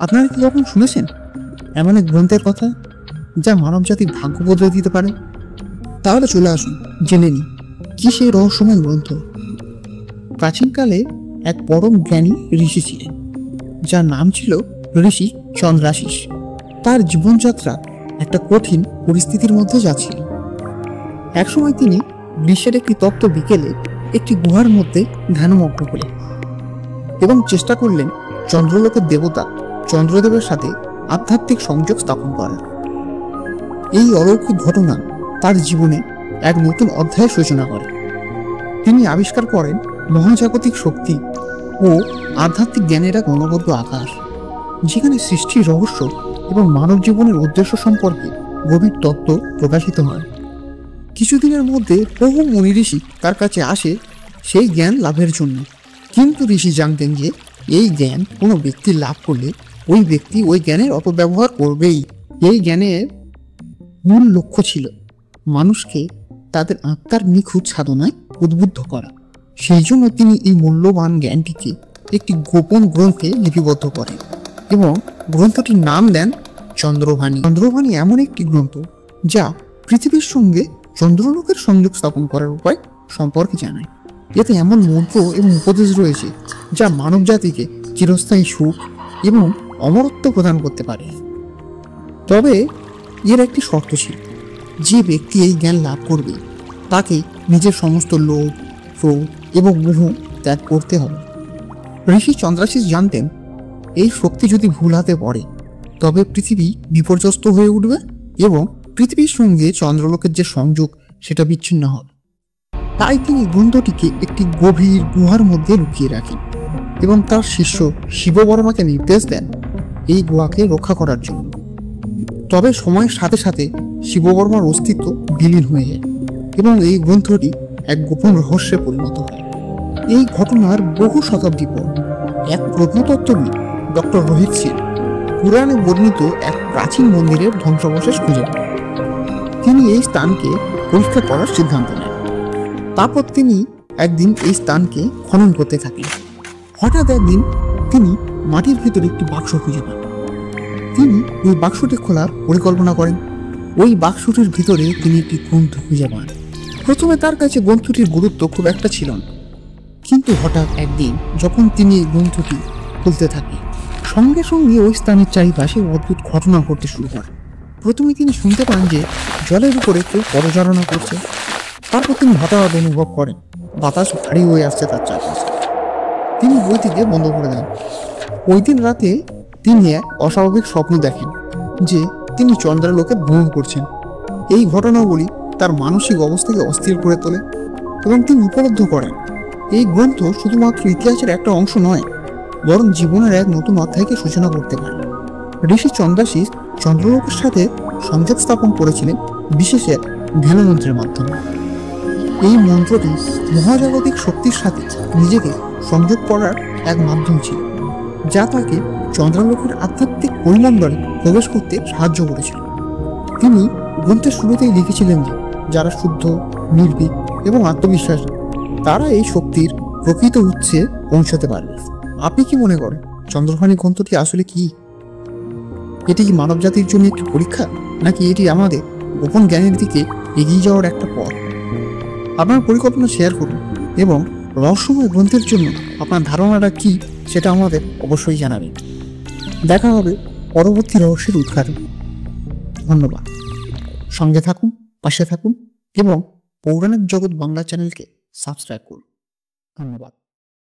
আপনারা কি কখন শুনেছেন এমন এক গ্রন্থের কথা যা মানবজাতির ভাগ্য বদলে দিতে পারে? তাহলে চলে আসুন জেনে নিই কি সেই রহস্যময় গ্রন্থ। প্রাচীনকালে এক পরম জ্ঞানী ঋষি ছিলেন, যার নাম ছিল ঋষি চন্দ্রাশিস। তার জীবনযাত্রা একটা কঠিন পরিস্থিতির মধ্যে যাচ্ছিল। একসময় তিনি গ্রীষ্মের একটি তপ্ত বিকেলে একটি গুহার মধ্যে ধ্যানমগ্ন হলেন এবং চেষ্টা করলেন চন্দ্রলোকের দেবতা চন্দ্রদেবের সাথে আধ্যাত্মিক সংযোগ স্থাপন করার। এই অলৌকিক ঘটনা তার জীবনে এক নতুন অধ্যায়ের সূচনা করে। তিনি আবিষ্কার করেন মহাজাগতিক শক্তি ও আধ্যাত্মিক জ্ঞানের এক অনবদ্য আকাশ, যেখানে সৃষ্টির রহস্য এবং মানব জীবনের উদ্দেশ্য সম্পর্কে গভীর তত্ত্ব প্রকাশিত হয়। কিছুদিনের মধ্যে বহু মুনি ঋষি তার কাছে আসে সেই জ্ঞান লাভের জন্য, কিন্তু ঋষি জানতেন যে এই জ্ঞান কোনো ব্যক্তি লাভ করলে ওই ব্যক্তি ওই জ্ঞানের অপব্যবহার করবেই। এই জ্ঞানের মূল লক্ষ্য ছিল মানুষকে তাদের আত্মার নিখুঁত সাধনায় উদ্বুদ্ধ করা। সেই জন্য তিনি এই মূল্যবান জ্ঞানটিকে একটি গোপন গ্রন্থে লিপিবদ্ধ করেন এবং গ্রন্থটির নাম দেন চন্দ্রবাণী। চন্দ্রবাণী এমন একটি গ্রন্থ যা পৃথিবীর সঙ্গে চন্দ্রলোকের সংযোগ স্থাপন করার উপায় সম্পর্কে জানায়। এতে এমন মন্ত্র এবং উপদেশ রয়েছে যা মানব জাতিকে চিরস্থায়ী সুখ এবং অমরত্ব প্রদান করতে পারে। তবে এর একটি শর্ত ছিল, যে ব্যক্তি এই জ্ঞান লাভ করবে তাকে নিজের সমস্ত লোভ, ক্রোধ এবং মোহ ত্যাগ করতে হবে। ঋষি চন্দ্রাশিস জানতেন এই শক্তি যদি ভুল হাতে পড়ে তবে পৃথিবী বিপর্যস্ত হয়ে উঠবে এবং পৃথিবীর সঙ্গে চন্দ্রলোকের যে সংযোগ সেটা বিচ্ছিন্ন হবে। তাই তিনি গ্রন্থটিকে একটি গভীর গুহার মধ্যে লুকিয়ে রাখেন এবং তার শিষ্য শিববর্মাকে নির্দেশ দেন এই গুহাকে রক্ষা করার জন্য। তবে সময়ের সাথে সাথে শিববর্মার অস্তিত্ব বিলীন হয়ে যায় এবং এই গ্রন্থটি এক গোপন রহস্যে পরিণত হয়। এই ঘটনার বহু শতাব্দী পর এক প্রত্নতত্ত্ববিদ ডক্টর রোহিত সিং পুরাণে বর্ণিত এক প্রাচীন মন্দিরের ধ্বংসাবশেষ খুঁজে পান। তিনি এই স্থানকে পরীক্ষা করার সিদ্ধান্ত নেন। তারপর তিনি একদিন এই স্থানকে খনন করতে থাকেন। হঠাৎ একদিন তিনি মাটির ভিতরে একটি বাক্স খুঁজে পান। তিনি ওই বাক্সটি খোলার পরিকল্পনা করেন। ওই বাক্সটির ভিতরে তিনি একটি গ্রন্থ খুঁজে পান। প্রথমে তার কাছে গ্রন্থটির গুরুত্ব খুব একটা ছিল না, কিন্তু হঠাৎ একদিন যখন তিনি এই গ্রন্থটি খুলতে থাকেন, সঙ্গে সঙ্গে ওই স্থানের চারিপাশে অদ্ভুত ঘটনা ঘটতে শুরু করে। প্রথমে তিনি শুনতে পান যে জলের উপরে কেউ পদচারণা করছে। তারপর তিনি হঠাৎ অনুভব করেন বাতাস ভারী হয়ে আসছে তার চারপাশে। তিনি বইটিকে বন্ধ করে দেন। ওই দিন রাতে তিনি এক অস্বাভাবিক স্বপ্ন দেখেন যে তিনি চন্দ্রলোকে ভ্রমণ করছেন। এই ঘটনাগুলি তার মানসিক অবস্থাকে অস্থির করে তোলে এবং তিনি উপলব্ধি করেন এই গ্রন্থ শুধুমাত্র ইতিহাসের একটা অংশ নয়, বরং জীবনের এক নতুন অধ্যায়কে সূচনা করতে পারে। ঋষি চন্দ্রাশিস চন্দ্রলোকের সাথে সংযোগ স্থাপন করেছিলেন বিশেষ এক ধ্যানমন্ত্রের মাধ্যমে। এই মন্ত্রটি মহাজাগতিক শক্তির সাথে নিজেকে সংযোগ করার এক মাধ্যম ছিল, যা তাকে চন্দ্রলোকের আধ্যাত্মিক পরিমণ্ডলে প্রবেশ করতে সাহায্য করেছিল। তিনি গ্রন্থের শুরুতেই লিখেছিলেন যে যারা শুদ্ধ, নির্ভীক এবং আত্মবিশ্বাসী তারা এই শক্তির প্রকৃত উৎসে পৌঁছাতে পারবে। আপনি কি মনে করেন চন্দ্রবাণী গ্রন্থটি আসলে কি? এটি কি মানব জাতির জন্য একটি পরীক্ষা, নাকি এটি আমাদের গোপন জ্ঞানের দিকে এগিয়ে যাওয়ার একটা পথ? আপনার পরিকল্পনা শেয়ার করুন এবং রহস্যময় গ্রন্থের জন্য আপনার ধারণাটা কি সেটা আমাদের অবশ্যই জানাবেন। দেখা হবে পরবর্তী রহস্যের উদ্ঘাটন। ধন্যবাদ। সঙ্গে থাকুন, পাশে থাকুন এবং পৌরাণিক জগৎ বাংলা চ্যানেলকে সাবস্ক্রাইব করুন। ধন্যবাদ।